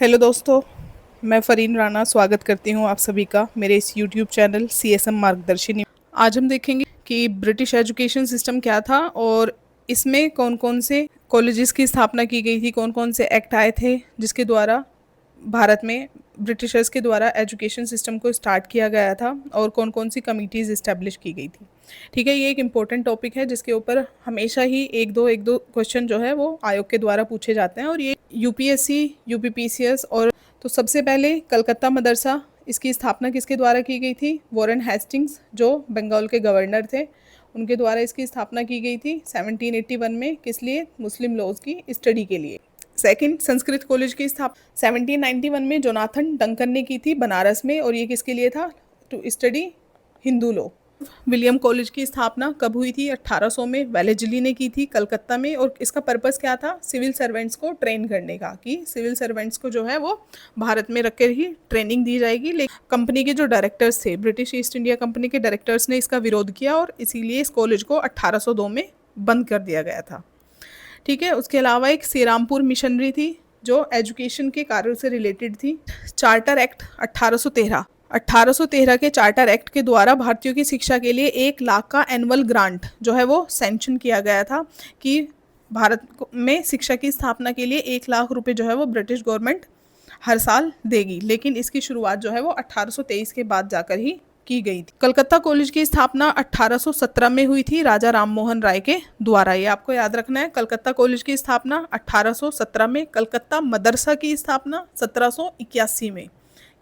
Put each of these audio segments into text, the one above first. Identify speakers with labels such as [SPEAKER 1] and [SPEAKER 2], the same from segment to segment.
[SPEAKER 1] Hello दोस्तों, मैं फ़रीन राना स्वागत करती हूँ आप सभी का मेरे इस यूट्यूब चैनल सीएसएम मार्गदर्शिनी। आज हम देखेंगे कि ब्रिटिश एजुकेशन सिस्टम क्या था और इसमें कौन कौन से कॉलेजेस की स्थापना की गई थी, कौन कौन से एक्ट आए थे जिसके द्वारा भारत में ब्रिटिशर्स के द्वारा एजुकेशन सिस्टम को स्टार्ट किया गया था और कौन कौन सी कमिटीज़ इस्टेब्लिश की गई थी। ठीक है, ये एक इम्पोर्टेंट टॉपिक है जिसके ऊपर हमेशा ही एक दो क्वेश्चन जो है वो आयोग के द्वारा पूछे जाते हैं और ये यूपीएससी, यूपीपीसीएस और तो सबसे पहले कलकत्ता मदरसा, इसकी स्थापना किसके द्वारा की गई थी? वॉरेन हेस्टिंग्स, जो बंगाल के गवर्नर थे, उनके द्वारा इसकी स्थापना की गई थी 1781 में। किस लिए? मुस्लिम लॉज की स्टडी के लिए। सेकंड, संस्कृत कॉलेज की स्थापना 1791 में जोनाथन डंकन ने की थी बनारस में और ये किसके लिए था? To study Hindu law. William college की स्थापना कब हुई थी? 1800 में वेलेजली ने की थी कलकत्ता में और इसका पर्पस क्या था? सिविल सर्वेंट्स को ट्रेन करने का, कि सिविल सर्वेंट्स को जो है वो भारत में रखकर ही ट्रेनिंग दी जाएगी। लेकिन कंपनी के जो डायरेक्टर्स थे, ब्रिटिश ईस्ट इंडिया कंपनी के डायरेक्टर्स ने इसका विरोध किया और इसीलिए इस कॉलेज को 1802 में बंद कर दिया गया था। ठीक है, उसके अलावा एक श्रीरामपुर मिशनरी थी जो एजुकेशन के कार्यों से रिलेटेड थी। चार्टर एक्ट 1813 के चार्टर एक्ट के द्वारा भारतीयों की शिक्षा के लिए 1 लाख का एनुअल ग्रांट जो है वो सैंक्शन किया गया था कि भारत में शिक्षा की स्थापना के लिए 1 लाख रुपए जो है वो ब्रिटिश गवर्नमेंट हर साल देगी। लेकिन इसकी शुरुआत जो है वो 1823 के बाद जाकर ही की गई थी। कलकत्ता कॉलेज की स्थापना 1817 में हुई थी राजा राम मोहन राय के द्वारा। ये आपको याद रखना है, कलकत्ता कॉलेज की स्थापना 1817 में। कलकत्ता मदरसा की स्थापना 1781 में।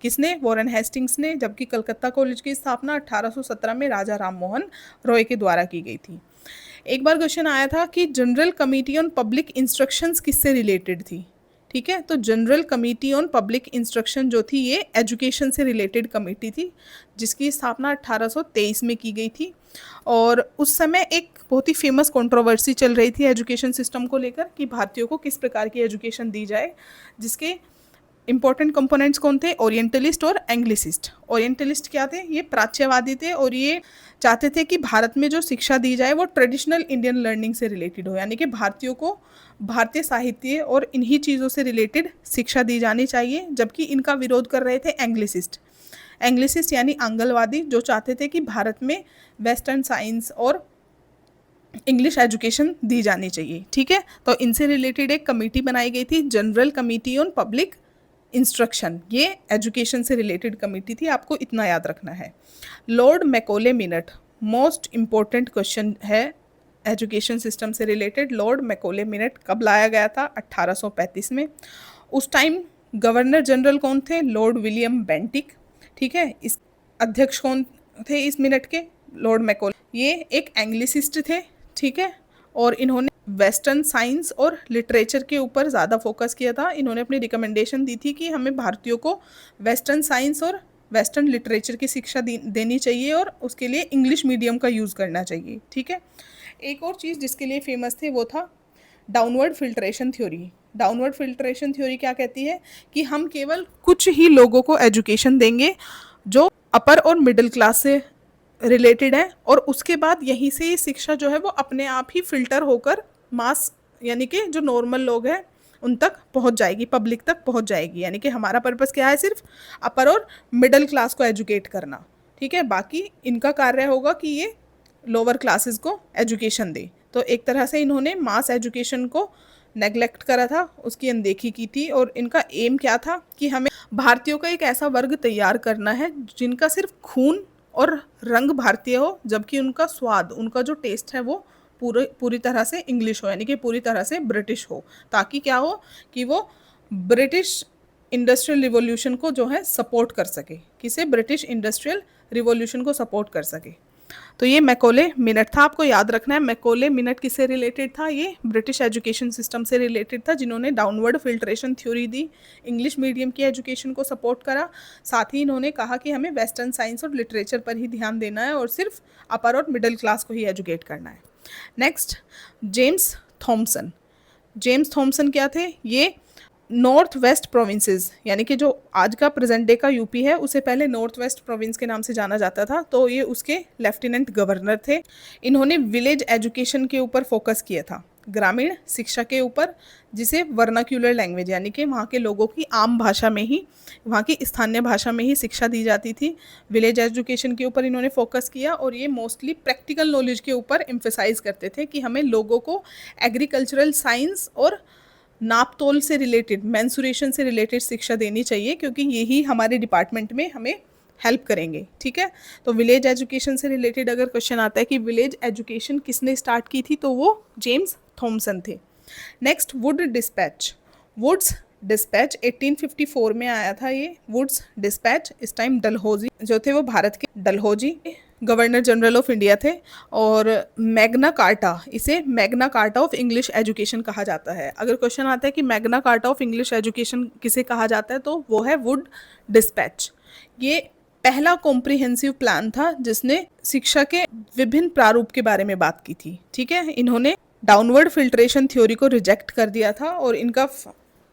[SPEAKER 1] किसने? वॉरेन हेस्टिंग्स ने। जबकि कलकत्ता कॉलेज की स्थापना 1817 में राजा राम मोहन रॉय के द्वारा की गई थी। एक बार क्वेश्चन आया था कि general committee on public instructions किससे रिलेटेड थी? ठीक है, तो general committee on public instruction जो थी ये एजुकेशन से रिलेटेड कमेटी थी जिसकी स्थापना 1823 में की गई थी। और उस समय एक बहुत ही फेमस कंट्रोवर्सी चल रही थी एजुकेशन सिस्टम को लेकर कि भारतीयों को किस प्रकार की एजुकेशन दी जाए, जिसके इंपॉर्टेंट कंपोनेंट्स कौन थे? ओरिएंटलिस्ट और एंग्लिसिस्ट। ओरिएंटलिस्ट क्या थे? ये प्राच्यवादी थे और ये चाहते थे कि भारत में जो शिक्षा दी जाए वो ट्रेडिशनल इंडियन लर्निंग से रिलेटेड हो, यानी कि भारतीयों को भारतीय साहित्य और इन्हीं चीज़ों से रिलेटेड शिक्षा दी जानी चाहिए। जबकि इनका विरोध कर रहे थे एंग्लिसिस्ट। एंग्लिसिस्ट यानी आंगलवादी, जो चाहते थे कि भारत में वेस्टर्न साइंस और इंग्लिश एजुकेशन दी जानी चाहिए। ठीक है, तो इनसे रिलेटेड एक कमेटी बनाई गई थी, general committee on public instruction. ये एजुकेशन से रिलेटेड कमेटी थी, आपको इतना याद रखना है। Lord Macaulay minute, most important question है एजुकेशन सिस्टम से रिलेटेड। लॉर्ड मैकॉले मिनट कब लाया गया था? 1835 में। उस टाइम गवर्नर जनरल कौन थे? Lord William Bentinck. ठीक है, इस अध्यक्ष कौन थे इस मिनट के? Lord Macaulay. ये एक एंग्लिसिस्ट थे। ठीक है, और इन्होंने वेस्टर्न साइंस और लिटरेचर के ऊपर ज़्यादा फोकस किया था। इन्होंने अपनी रिकमेंडेशन दी थी कि हमें भारतीयों को वेस्टर्न साइंस और वेस्टर्न लिटरेचर की शिक्षा देनी चाहिए और उसके लिए इंग्लिश मीडियम का यूज़ करना चाहिए। ठीक है, एक और चीज़ जिसके लिए फेमस थे वो था downward filtration theory. Downward filtration theory क्या कहती है कि हम केवल कुछ ही लोगों को एजुकेशन देंगे जो अपर और मिडिल क्लास से रिलेटेड है और उसके बाद यहीं से ये शिक्षा जो है वो अपने आप ही फिल्टर होकर मास, यानी कि जो नॉर्मल लोग हैं उन तक पहुंच जाएगी, पब्लिक तक पहुंच जाएगी। यानी कि हमारा पर्पस क्या है? सिर्फ अपर और मिडिल क्लास को एजुकेट करना। ठीक है, बाकी इनका कार्य होगा कि ये लोअर क्लासेस को एजुकेशन दे। तो एक तरह से इन्होंने मास एजुकेशन को नेग्लेक्ट करा था, उसकी अनदेखी की थी। और इनका एम क्या था कि हमें भारतीयों का एक ऐसा वर्ग तैयार करना है जिनका सिर्फ खून और रंग भारतीय हो, जबकि उनका स्वाद, उनका जो टेस्ट है वो पूरी तरह से इंग्लिश हो, यानी कि पूरी तरह से ब्रिटिश हो। ताकि क्या हो कि वो ब्रिटिश इंडस्ट्रियल रिवॉल्यूशन को जो है सपोर्ट कर सके। किसे? ब्रिटिश इंडस्ट्रियल रिवॉल्यूशन को सपोर्ट कर सके। तो ये मैकॉले मिनट था, आपको याद रखना है। मैकॉले मिनट किससे रिलेटेड था? ये ब्रिटिश एजुकेशन सिस्टम से रिलेटेड था, जिन्होंने डाउनवर्ड फिल्ट्रेशन थ्योरी दी, इंग्लिश मीडियम की एजुकेशन को सपोर्ट करा। साथ ही इन्होंने कहा कि हमें वेस्टर्न साइंस और लिटरेचर पर ही ध्यान देना है और सिर्फ अपर और मिडिल क्लास को ही एजुकेट करना है। Next, James Thompson. James Thompson क्या थे? ये नॉर्थ वेस्ट प्रोविंसेस, यानी कि जो आज का प्रेजेंट डे का यूपी है उसे पहले नॉर्थ वेस्ट प्रोविंस के नाम से जाना जाता था, तो ये उसके लेफ्टिनेंट गवर्नर थे। इन्होंने विलेज एजुकेशन के ऊपर फोकस किया था, ग्रामीण शिक्षा के ऊपर, जिसे वर्नाक्यूलर लैंग्वेज यानी कि वहाँ के लोगों की आम भाषा में ही, वहाँ की स्थानीय भाषा में ही शिक्षा दी जाती थी। विलेज एजुकेशन के ऊपर इन्होंने फोकस किया और ये मोस्टली प्रैक्टिकल नॉलेज के ऊपर एम्फेसाइज करते थे कि हमें लोगों को एग्रीकल्चरल साइंस और नाप तोल से रिलेटेड, मेंसुरेशन से रिलेटेड शिक्षा देनी चाहिए, क्योंकि यही हमारे डिपार्टमेंट में हमें हेल्प करेंगे। ठीक है, तो विलेज एजुकेशन से रिलेटेड अगर क्वेश्चन आता है कि विलेज एजुकेशन किसने स्टार्ट की थी, तो वो जेम्स थॉमसन थे। Next, Wood dispatch. Wood's dispatch 1854 में आया था ये वुड्स डिस्पैच। इस टाइम डलहौजी जो थे वो भारत के Dalhousie governor general of India थे। और मैग्ना कार्टा, इसे Magna Carta of English education कहा जाता है। अगर क्वेश्चन आता है कि Magna Carta of English education किसे कहा जाता है, तो वो है वुड डिस्पैच। ये पहला कॉम्प्रिहेंसिव प्लान था जिसने शिक्षा के विभिन्न प्रारूप के बारे में बात की थी। ठीक है, इन्होंने डाउनवर्ड फिल्ट्रेशन थ्योरी को रिजेक्ट कर दिया था और इनका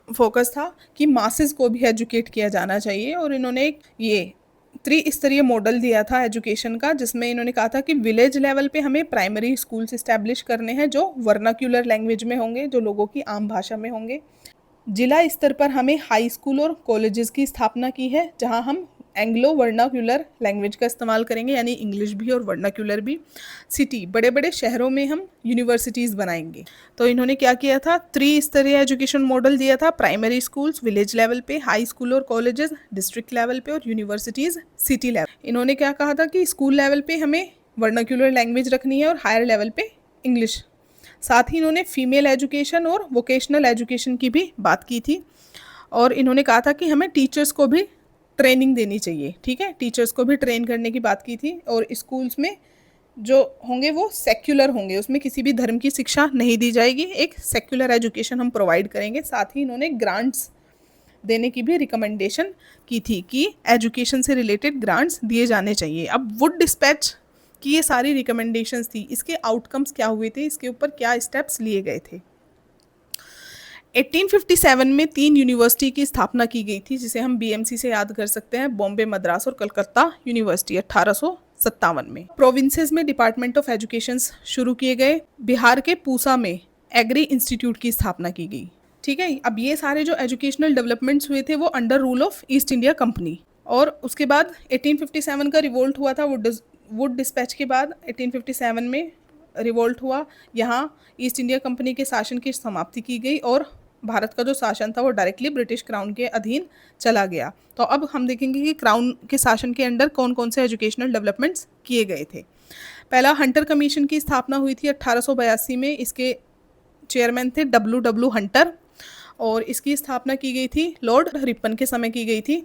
[SPEAKER 1] फोकस था कि मासेस को भी एजुकेट किया जाना चाहिए। और इन्होंने ये त्रिस्तरीय मॉडल दिया था एजुकेशन का, जिसमें इन्होंने कहा था कि विलेज लेवल पे हमें प्राइमरी स्कूल्स इस्टेब्लिश करने हैं जो वर्नाक्यूलर लैंग्वेज में होंगे, जो लोगों की आम भाषा में होंगे। जिला स्तर पर हमें हाई स्कूल और कॉलेजेस की स्थापना की है, जहां हम एंग्लो वर्नाक्यूलर लैंग्वेज का इस्तेमाल करेंगे, यानी इंग्लिश भी और वर्नाक्यूलर भी। सिटी, बड़े बड़े शहरों में हम यूनिवर्सिटीज़ बनाएंगे। तो इन्होंने क्या किया था, त्रिस्तरीय एजुकेशन मॉडल दिया था, प्राइमरी स्कूल्स विलेज लेवल पे, हाई स्कूल और कॉलेजेस डिस्ट्रिक्ट लेवल पे, और यूनिवर्सिटीज़ सिटी लेवल। इन्होंने क्या कहा था कि स्कूल लेवल पे हमें वर्नाक्यूलर लैंग्वेज रखनी है और हायर लेवल पे इंग्लिश। साथ ही इन्होंने फीमेल एजुकेशन और वोकेशनल एजुकेशन की भी बात की थी। और इन्होंने कहा था कि हमें टीचर्स को भी ट्रेनिंग देनी चाहिए। ठीक है, टीचर्स को भी ट्रेन करने की बात की थी। और स्कूल्स में जो होंगे वो सेक्युलर होंगे, उसमें किसी भी धर्म की शिक्षा नहीं दी जाएगी, एक सेक्युलर एजुकेशन हम प्रोवाइड करेंगे। साथ ही इन्होंने ग्रांट्स देने की भी रिकमेंडेशन की थी कि एजुकेशन से रिलेटेड ग्रांट्स दिए जाने चाहिए। अब वुड डिस्पैच की ये सारी रिकमेंडेशंस थी, इसके आउटकम्स क्या हुए थे, इसके ऊपर क्या स्टेप्स लिए गए थे। 1857 में 3 यूनिवर्सिटी की स्थापना की गई थी, जिसे हम बीएमसी से याद कर सकते हैं, बॉम्बे, मद्रास और कलकत्ता यूनिवर्सिटी। 1857 में प्रोविंसेस में डिपार्टमेंट ऑफ एजुकेशन शुरू किए गए। बिहार के पूसा में एग्री इंस्टीट्यूट की स्थापना की गई। ठीक है, अब ये सारे जो एजुकेशनल डेवलपमेंट्स हुए थे वो under rule of east India company. और उसके बाद 1857 का रिवोल्ट हुआ था, वुड डिस्पैच के बाद 1857 में रिवोल्ट हुआ। यहाँ ईस्ट इंडिया कंपनी के शासन की समाप्ति की गई और भारत का जो शासन था वो डायरेक्टली ब्रिटिश क्राउन के अधीन चला गया। तो अब हम देखेंगे कि क्राउन के शासन के अंडर कौन कौन से एजुकेशनल डेवलपमेंट्स किए गए थे। पहला, हंटर कमीशन की स्थापना हुई थी 1882 में। इसके चेयरमैन थे डब्ल्यू हंटर और इसकी स्थापना की गई थी लॉर्ड रिपन के समय की गई थी।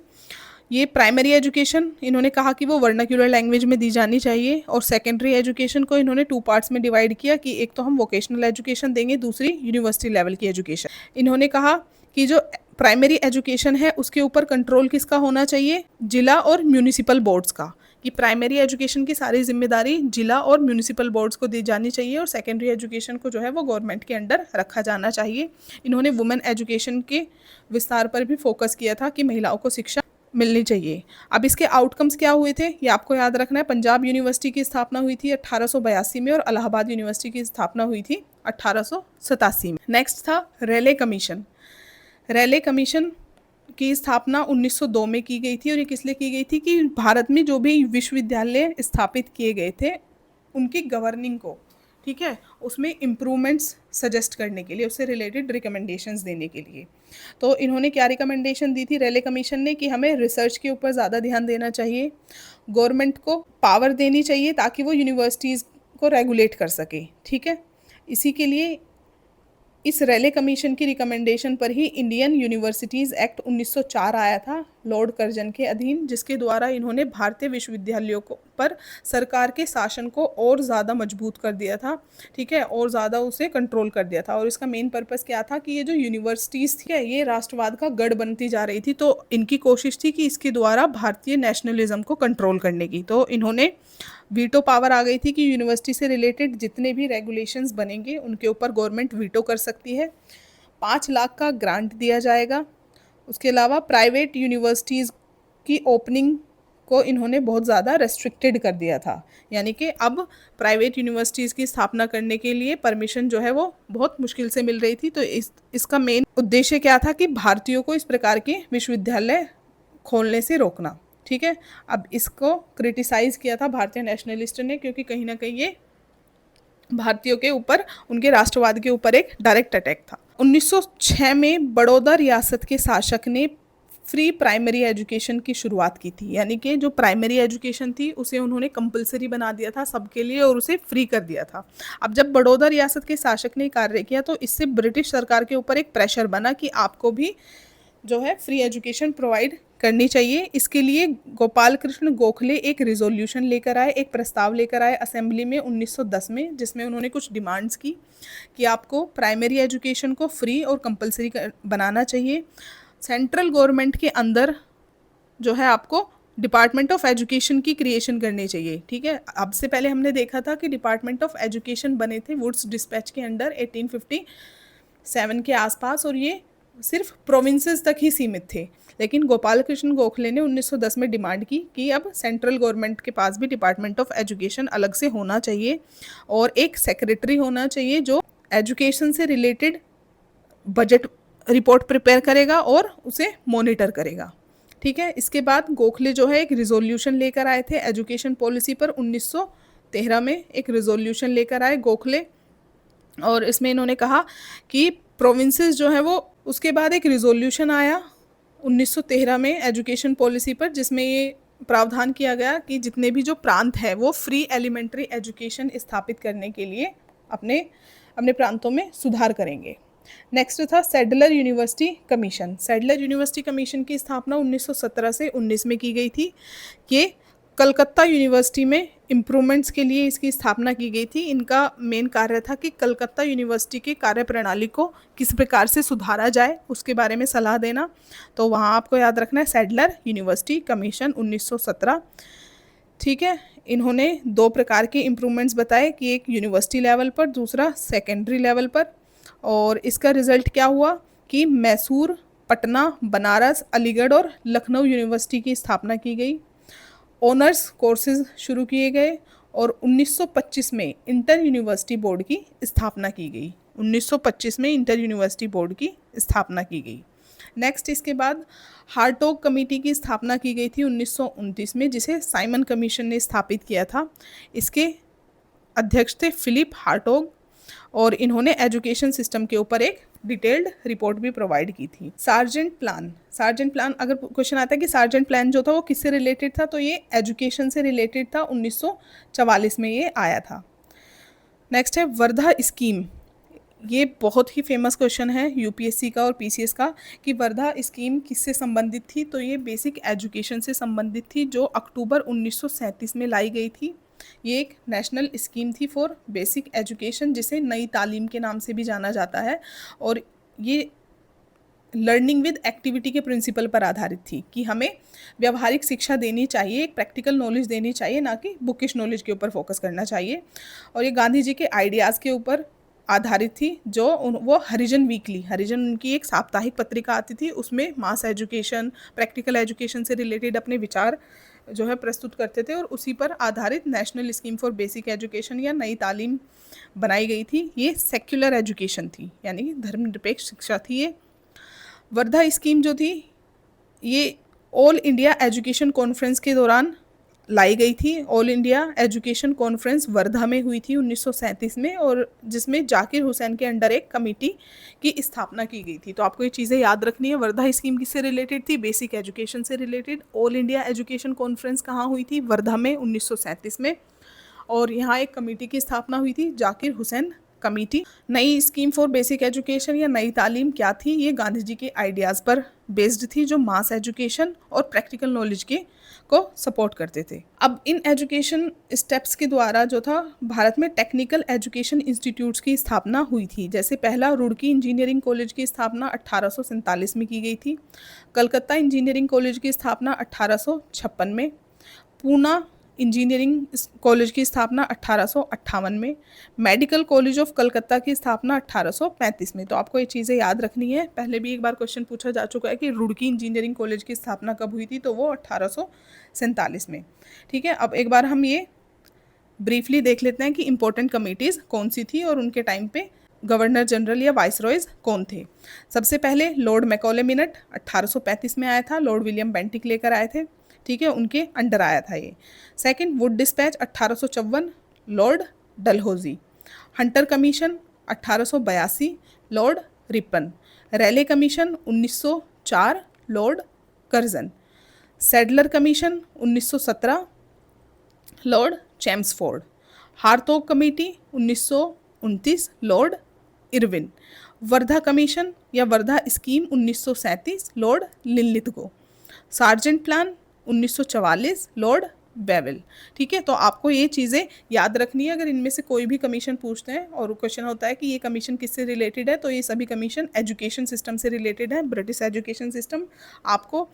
[SPEAKER 1] ये प्राइमरी एजुकेशन इन्होंने कहा कि वो वर्नाक्यूलर लैंग्वेज में दी जानी चाहिए, और सेकेंडरी एजुकेशन को इन्होंने 2 पार्ट्स में डिवाइड किया कि एक तो हम वोकेशनल एजुकेशन देंगे, दूसरी यूनिवर्सिटी लेवल की एजुकेशन। इन्होंने कहा कि जो प्राइमरी एजुकेशन है उसके ऊपर कंट्रोल किसका होना चाहिए, जिला और म्यूनिसिपल बोर्ड्स का, कि प्राइमरी एजुकेशन की सारी जिम्मेदारी जिला और म्यूनिसिपल बोर्ड्स को दी जानी चाहिए और सेकेंडरी एजुकेशन को जो है वो गवर्नमेंट के अंडर रखा जाना चाहिए। इन्होंने वुमेन एजुकेशन के विस्तार पर भी फोकस किया था कि महिलाओं को शिक्षा मिलनी चाहिए। अब इसके आउटकम्स क्या हुए थे ये आपको याद रखना है। पंजाब यूनिवर्सिटी की स्थापना हुई थी 1882 में और इलाहाबाद यूनिवर्सिटी की स्थापना हुई थी 1887 में। नेक्स्ट था रेले कमीशन। रेले कमीशन की स्थापना 1902 में की गई थी और ये किस लिए की गई थी कि भारत में जो भी विश्वविद्यालय स्थापित किए गए थे उनकी गवर्निंग को, ठीक है, उसमें इम्प्रूवमेंट्स सजेस्ट करने के लिए, उससे रिलेटेड रिकमेंडेशंस देने के लिए। तो इन्होंने क्या रिकमेंडेशन दी थी रेले कमीशन ने कि हमें रिसर्च के ऊपर ज़्यादा ध्यान देना चाहिए, गवर्नमेंट को पावर देनी चाहिए ताकि वो यूनिवर्सिटीज़ को रेगुलेट कर सके। ठीक है, इसी के लिए इस रेले कमीशन की रिकमेंडेशन पर ही इंडियन यूनिवर्सिटीज़ एक्ट 1904 आया था लॉर्ड कर्जन के अधीन, जिसके द्वारा इन्होंने भारतीय विश्वविद्यालयों को पर सरकार के शासन को और ज़्यादा मजबूत कर दिया था। ठीक है, और ज़्यादा उसे कंट्रोल कर दिया था। और इसका मेन पर्पस क्या था कि ये जो यूनिवर्सिटीज़ थी ये राष्ट्रवाद का गढ़ बनती जा रही थी, तो इनकी कोशिश थी कि इसके द्वारा भारतीय नेशनलिज्म को कंट्रोल करने की। तो इन्होंने वीटो पावर आ गई थी कि यूनिवर्सिटी से रिलेटेड जितने भी रेगुलेशंस बनेंगे उनके ऊपर गवर्नमेंट वीटो कर सकती है। 5 लाख का ग्रांट दिया जाएगा। उसके अलावा प्राइवेट यूनिवर्सिटीज़ की ओपनिंग को इन्होंने बहुत ज़्यादा रेस्ट्रिक्टेड कर दिया था, यानी कि अब प्राइवेट यूनिवर्सिटीज़ की स्थापना करने के लिए परमिशन जो है वो बहुत मुश्किल से मिल रही थी। तो इसका मेन उद्देश्य क्या था कि भारतीयों को इस प्रकार के विश्वविद्यालय खोलने से रोकना। ठीक है, अब इसको क्रिटिसाइज़ किया था भारतीय नेशनलिस्ट ने, क्योंकि कहीं ना कहीं ये भारतीयों के ऊपर, उनके राष्ट्रवाद के ऊपर एक डायरेक्ट अटैक था। 1906 में बड़ौदा रियासत के शासक ने फ्री प्राइमरी एजुकेशन की शुरुआत की थी, यानी कि जो प्राइमरी एजुकेशन थी उसे उन्होंने कंपलसरी बना दिया था सबके लिए और उसे फ्री कर दिया था। अब जब बड़ौदा रियासत के शासक ने कार्य किया तो इससे ब्रिटिश सरकार के ऊपर एक प्रेशर बना कि आपको भी जो है फ्री एजुकेशन प्रोवाइड करनी चाहिए। इसके लिए गोपाल कृष्ण गोखले एक रिजोल्यूशन लेकर आए, एक प्रस्ताव लेकर आए असेंबली में 1910 में, जिसमें उन्होंने कुछ डिमांड्स की कि आपको प्राइमरी एजुकेशन को फ्री और कंपलसरी बनाना चाहिए। सेंट्रल गवर्नमेंट के अंदर जो है आपको डिपार्टमेंट ऑफ एजुकेशन की क्रिएशन करनी चाहिए। ठीक है, अब से पहले हमने देखा था कि डिपार्टमेंट ऑफ एजुकेशन बने थे वुड्स डिस्पैच के अंडर 1857 के आसपास, और ये सिर्फ प्रोविंसेस तक ही सीमित थे। लेकिन गोपाल कृष्ण गोखले ने 1910 में डिमांड की कि अब सेंट्रल गवर्नमेंट के पास भी डिपार्टमेंट ऑफ एजुकेशन अलग से होना चाहिए और एक सेक्रेटरी होना चाहिए जो एजुकेशन से रिलेटेड बजट रिपोर्ट प्रिपेयर करेगा और उसे मॉनिटर करेगा। ठीक है, इसके बाद गोखले जो है एक रिजोल्यूशन लेकर आए थे एजुकेशन पॉलिसी पर। 1913 में एक रिजोल्यूशन लेकर आए गोखले, और इसमें इन्होंने कहा कि प्रोविंसेस जो है वो, उसके बाद एक रिजोल्यूशन आया 1913 में एजुकेशन पॉलिसी पर, जिसमें ये प्रावधान किया गया कि जितने भी जो प्रांत है वो फ्री एलिमेंट्री एजुकेशन स्थापित करने के लिए अपने अपने प्रांतों में सुधार करेंगे। नेक्स्ट था Sadler university commission. Sadler university commission की स्थापना 1917 से 19 में की गई थी। ये कलकत्ता यूनिवर्सिटी में इम्प्रूवमेंट्स के लिए इसकी स्थापना की गई थी। इनका मेन कार्य था कि कलकत्ता यूनिवर्सिटी की कार्यप्रणाली को किस प्रकार से सुधारा जाए उसके बारे में सलाह देना। तो वहाँ आपको याद रखना है सैडलर यूनिवर्सिटी कमीशन 1917। ठीक है, इन्होंने 2 प्रकार के इम्प्रूवमेंट्स बताए कि एक यूनिवर्सिटी लेवल पर, दूसरा सेकेंडरी लेवल पर। और इसका रिजल्ट क्या हुआ कि मैसूर, पटना, बनारस, अलीगढ़ और लखनऊ यूनिवर्सिटी की स्थापना की गई। ऑनर्स कोर्सेज शुरू किए गए और 1925 में इंटर यूनिवर्सिटी बोर्ड की स्थापना की गई। 1925 में इंटर यूनिवर्सिटी बोर्ड की स्थापना की गई। नेक्स्ट इसके बाद हार्टोग कमेटी की स्थापना की गई थी 1929 में, जिसे साइमन कमीशन ने स्थापित किया था। इसके अध्यक्ष थे फिलिप हार्टोग, और इन्होंने एजुकेशन सिस्टम के ऊपर एक डिटेल्ड रिपोर्ट भी प्रोवाइड की थी। सार्जेंट प्लान, सार्जेंट प्लान अगर क्वेश्चन आता है कि सार्जेंट प्लान जो था वो किससे रिलेटेड था, तो ये एजुकेशन से रिलेटेड था। 1944 में ये आया था। नेक्स्ट है वर्धा स्कीम। ये बहुत ही फेमस क्वेश्चन है यूपीएससी का और पीसीएस का कि वर्धा स्कीम किससे संबंधित थी। तो ये बेसिक एजुकेशन से संबंधित थी, जो अक्टूबर 1937 में लाई गई थी। ये एक नेशनल स्कीम थी फॉर बेसिक एजुकेशन, जिसे नई तालीम के नाम से भी जाना जाता है, और ये लर्निंग विद एक्टिविटी के प्रिंसिपल पर आधारित थी कि हमें व्यावहारिक शिक्षा देनी चाहिए, एक प्रैक्टिकल नॉलेज देनी चाहिए, ना कि बुकिश नॉलेज के ऊपर फोकस करना चाहिए। और ये गांधी जी के आइडियाज़ के ऊपर आधारित थी। जो वो हरिजन वीकली, हरिजन उनकी एक साप्ताहिक पत्रिका आती थी, उसमें मास एजुकेशन, प्रैक्टिकल एजुकेशन से रिलेटेड अपने विचार जो है प्रस्तुत करते थे, और उसी पर आधारित national scheme for basic education या नई तालीम बनाई गई थी। ये सेक्युलर एजुकेशन थी, यानी कि धर्मनिरपेक्ष शिक्षा थी। ये वर्धा स्कीम जो थी ये ऑल इंडिया एजुकेशन कॉन्फ्रेंस के दौरान लाई गई थी। All India education conference Wardha में हुई थी 1937 में, और जिसमें जाकिर हुसैन के अंडर एक कमेटी की स्थापना की गई थी। तो आपको ये चीज़ें याद रखनी है। वर्धा स्कीम किससे रिलेटेड थी? बेसिक एजुकेशन से related. All India education conference कहाँ हुई थी? वर्धा में 1937 में, और यहाँ एक कमेटी की स्थापना हुई थी, जाकिर हुसैन कमेटी। नई स्कीम फॉर बेसिक एजुकेशन या नई तालीम क्या थी? ये गांधी जी के आइडियाज़ पर बेस्ड थी, जो मास एजुकेशन और प्रैक्टिकल नॉलेज के को सपोर्ट करते थे। अब इन एजुकेशन स्टेप्स के द्वारा जो था भारत में टेक्निकल एजुकेशन इंस्टीट्यूट्स की स्थापना हुई थी। जैसे पहला रुड़की इंजीनियरिंग कॉलेज की स्थापना 1847 में की गई थी। कलकत्ता इंजीनियरिंग कॉलेज की स्थापना 1856 में। पूना इंजीनियरिंग कॉलेज की स्थापना 1858 में, मेडिकल कॉलेज ऑफ कलकत्ता की स्थापना 1835 में। तो आपको ये चीज़ें याद रखनी है। पहले भी एक बार क्वेश्चन पूछा जा चुका है कि रुड़की इंजीनियरिंग कॉलेज की स्थापना कब हुई थी, तो वो 1847 में। ठीक है, अब एक बार हम ये ब्रीफली देख लेते हैं कि इंपॉर्टेंट कमिटीज़ कौन सी थी और उनके टाइम पे गवर्नर जनरल या वाइसरॉयज कौन थे। सबसे पहले लॉर्ड मैकॉले मिनट 1835 में आया था, लॉर्ड विलियम बेंटिक लेकर आए थे। ठीक है, उनके अंडर आया था ये। Second, Wood dispatch 1854, Lord Dalhousie. Hunter commission 1882, Lord Ripon. Raleigh commission 1904, Lord Curzon. Sadler commission 1917, Lord Chelmsford. Hartog committee 1929, Lord Irwin. Wardha commission या Wardha scheme 1937, Lord Linlithgow. Sargent plan 1944, Lord Wavell. ठीक है, तो आपको ये चीज़ें याद रखनी है। अगर इनमें से कोई भी कमीशन पूछते हैं और क्वेश्चन होता है कि ये कमीशन किससे रिलेटेड है, तो ये सभी कमीशन एजुकेशन सिस्टम से रिलेटेड है, ब्रिटिश एजुकेशन सिस्टम। आपको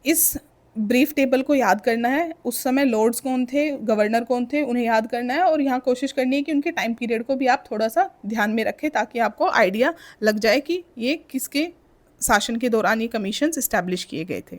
[SPEAKER 1] इस ब्रीफ टेबल को याद करना है। उस समय लॉर्ड्स कौन थे, गवर्नर कौन थे, उन्हें याद करना है, और यहाँ कोशिश करनी है कि उनके टाइम पीरियड को भी आप थोड़ा सा ध्यान में रखें, ताकि आपको आइडिया लग जाए कि ये किसके शासन के दौरान ये कमीशंस इस्टेब्लिश किए गए थे।